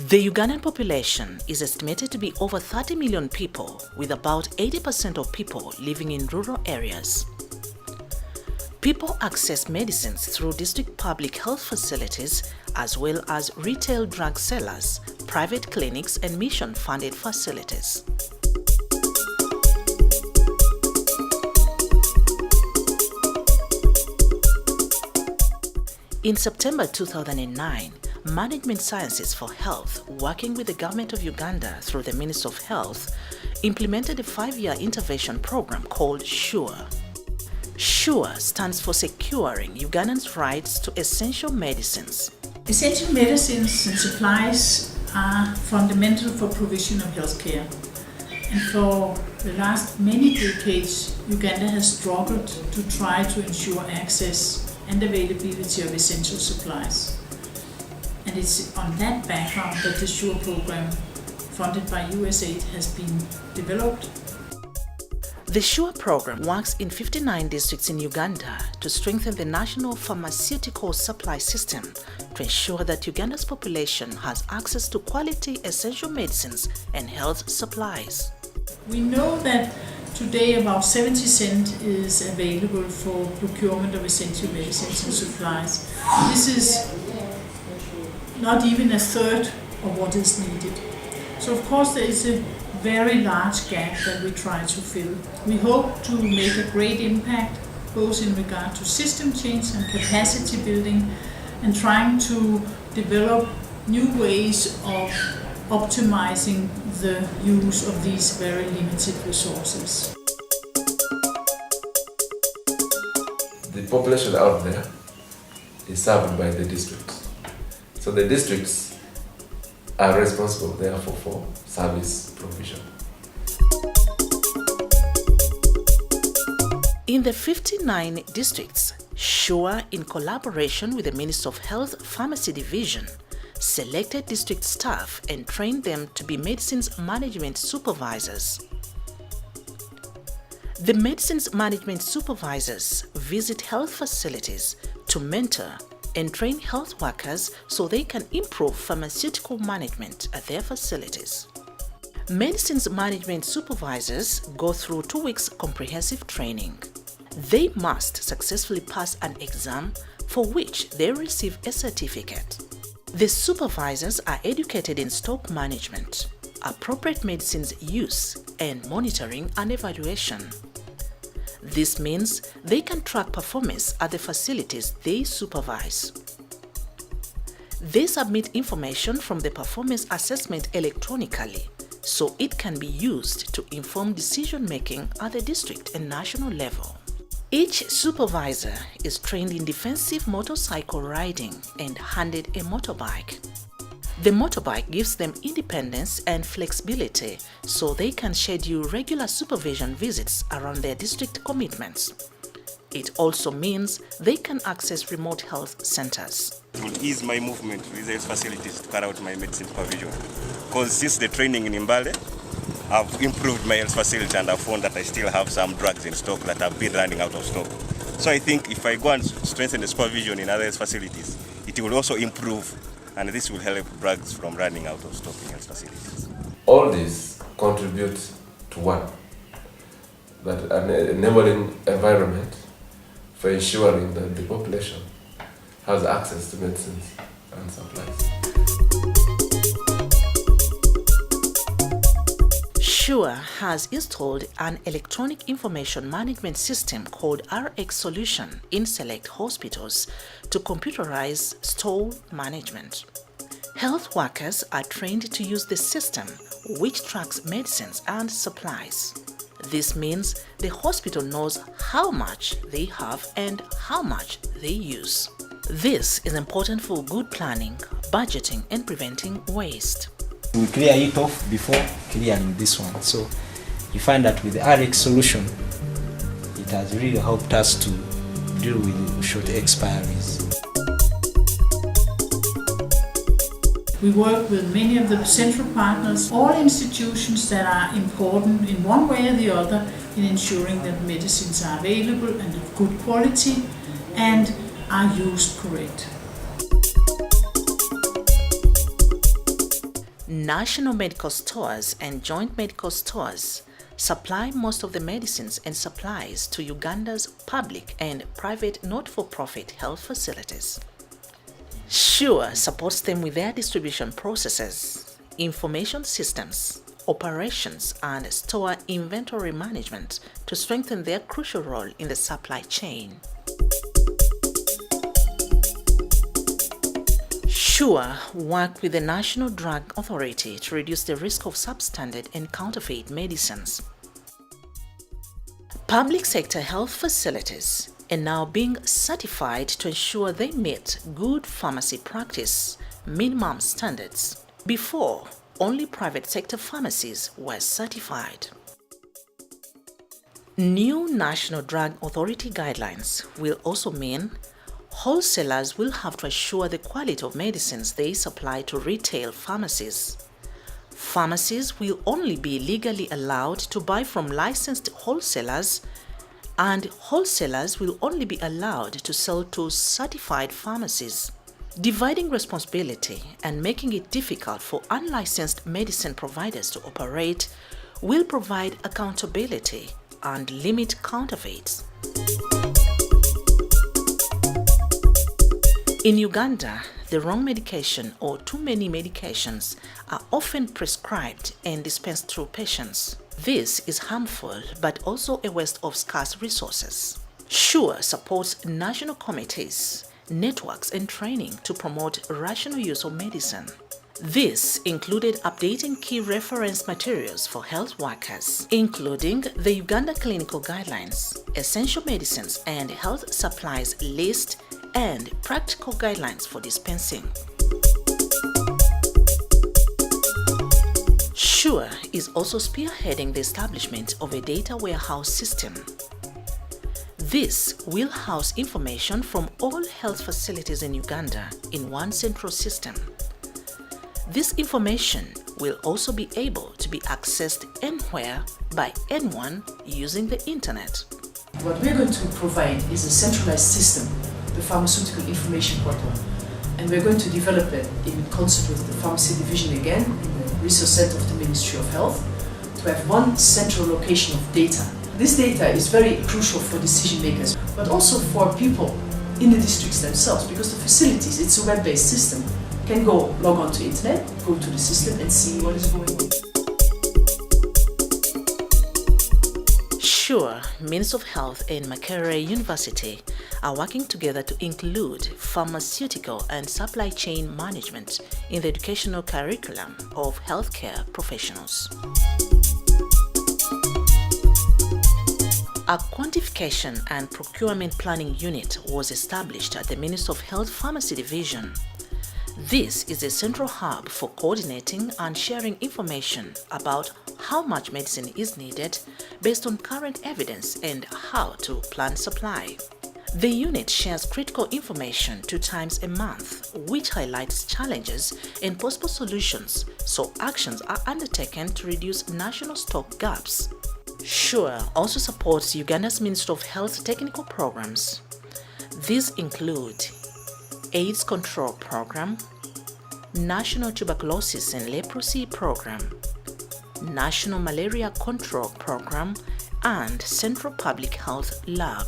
The Ugandan population is estimated to be over 30 million people, with about 80% of people living in rural areas. People access medicines through district public health facilities as well as retail drug sellers, private clinics and mission-funded facilities. In September 2009, Management Sciences for Health, working with the government of Uganda through the Ministry of Health, implemented a 5-year intervention program called SURE. SURE stands for Securing Ugandans' Rights to Essential Medicines. Essential medicines and supplies are fundamental for provision of healthcare. And for the last many decades, Uganda has struggled to try to ensure access and availability of essential supplies. And it's on that background that the SURE program, funded by USAID, has been developed. The SURE program works in 59 districts in Uganda to strengthen the national pharmaceutical supply system to ensure that Uganda's population has access to quality essential medicines and health supplies. We know that today about 70 cents is available for procurement of essential medicines and supplies. This is not even a third of what is needed. So of course there is a very large gap that we try to fill. We hope to make a great impact both in regard to system change and capacity building and trying to develop new ways of optimizing the use of these very limited resources. The population out there is served by the districts. So the districts are responsible, therefore, for service provision. In the 59 districts, SURE, in collaboration with the Ministry of Health Pharmacy Division, selected district staff and trained them to be medicines management supervisors. The medicines management supervisors visit health facilities to mentor and train health workers so they can improve pharmaceutical management at their facilities. Medicines management supervisors go through 2 weeks comprehensive training. They must successfully pass an exam for which they receive a certificate. The supervisors are educated in stock management, appropriate medicines use, and monitoring and evaluation. This means they can track performance at the facilities they supervise. They submit information from the performance assessment electronically, so it can be used to inform decision-making at the district and national level. Each supervisor is trained in defensive motorcycle riding and handed a motorbike. The motorbike gives them independence and flexibility so they can schedule regular supervision visits around their district commitments. It also means they can access remote health centers. It will ease my movement with these facilities to carry out my medicine supervision. Because since the training in Mbale, I've improved my health facility and I've found that I still have some drugs in stock that have been running out of stock. So I think if I go and strengthen the supervision in other health facilities, it will also improve, and this will help drugs from running out of stock in health facilities. All this contributes to one, that an enabling environment for ensuring that the population has access to medicines and supplies. SURE has installed an electronic information management system called RX Solution in select hospitals to computerize store management. Health workers are trained to use the system, which tracks medicines and supplies. This means the hospital knows how much they have and how much they use. This is important for good planning, budgeting, and preventing waste. We clear it off before clearing this one. So you find that with the RX solution, it has really helped us to deal with short expiries. We work with many of the central partners, all institutions that are important in one way or the other in ensuring that medicines are available and of good quality and are used correct. National medical stores and joint medical stores supply most of the medicines and supplies to Uganda's public and private not-for-profit health facilities. SURE supports them with their distribution processes, information systems, operations, and store inventory management to strengthen their crucial role in the supply chain. SURE work with the National Drug Authority to reduce the risk of substandard and counterfeit medicines. Public sector health facilities are now being certified to ensure they meet good pharmacy practice minimum standards. Before, only private sector pharmacies were certified. New National Drug Authority guidelines will also mean wholesalers will have to assure the quality of medicines they supply to retail pharmacies. Pharmacies will only be legally allowed to buy from licensed wholesalers, and wholesalers will only be allowed to sell to certified pharmacies. Dividing responsibility and making it difficult for unlicensed medicine providers to operate will provide accountability and limit counterfeits. In Uganda, the wrong medication or too many medications are often prescribed and dispensed through patients. This is harmful but also a waste of scarce resources. SURE supports national committees, networks and training to promote rational use of medicine. This included updating key reference materials for health workers, including the Uganda Clinical Guidelines, Essential Medicines and Health Supplies List, and practical guidelines for dispensing. SURE is also spearheading the establishment of a data warehouse system. This will house information from all health facilities in Uganda in one central system. This information will also be able to be accessed anywhere by anyone using the internet. What we're going to provide is a centralized system, the Pharmaceutical Information Portal, and we're going to develop it in concert with the Pharmacy Division again, in the Resource Center of the Ministry of Health, to have one central location of data. This data is very crucial for decision makers, but also for people in the districts themselves, because the facilities, it's a web-based system, can go log on to internet, go to the system and see what is going on. SURE, Ministry of Health and Makerere University are working together to include pharmaceutical and supply chain management in the educational curriculum of healthcare professionals. A quantification and procurement planning unit was established at the Ministry of Health Pharmacy Division. This is a central hub for coordinating and sharing information about how much medicine is needed based on current evidence and how to plan supply. The unit shares critical information 2 times a month, which highlights challenges and possible solutions, so actions are undertaken to reduce national stock gaps. SURE also supports Uganda's Ministry of Health technical programs. These include AIDS Control Program, National Tuberculosis and Leprosy Program, National Malaria Control Program, and Central Public Health Lab.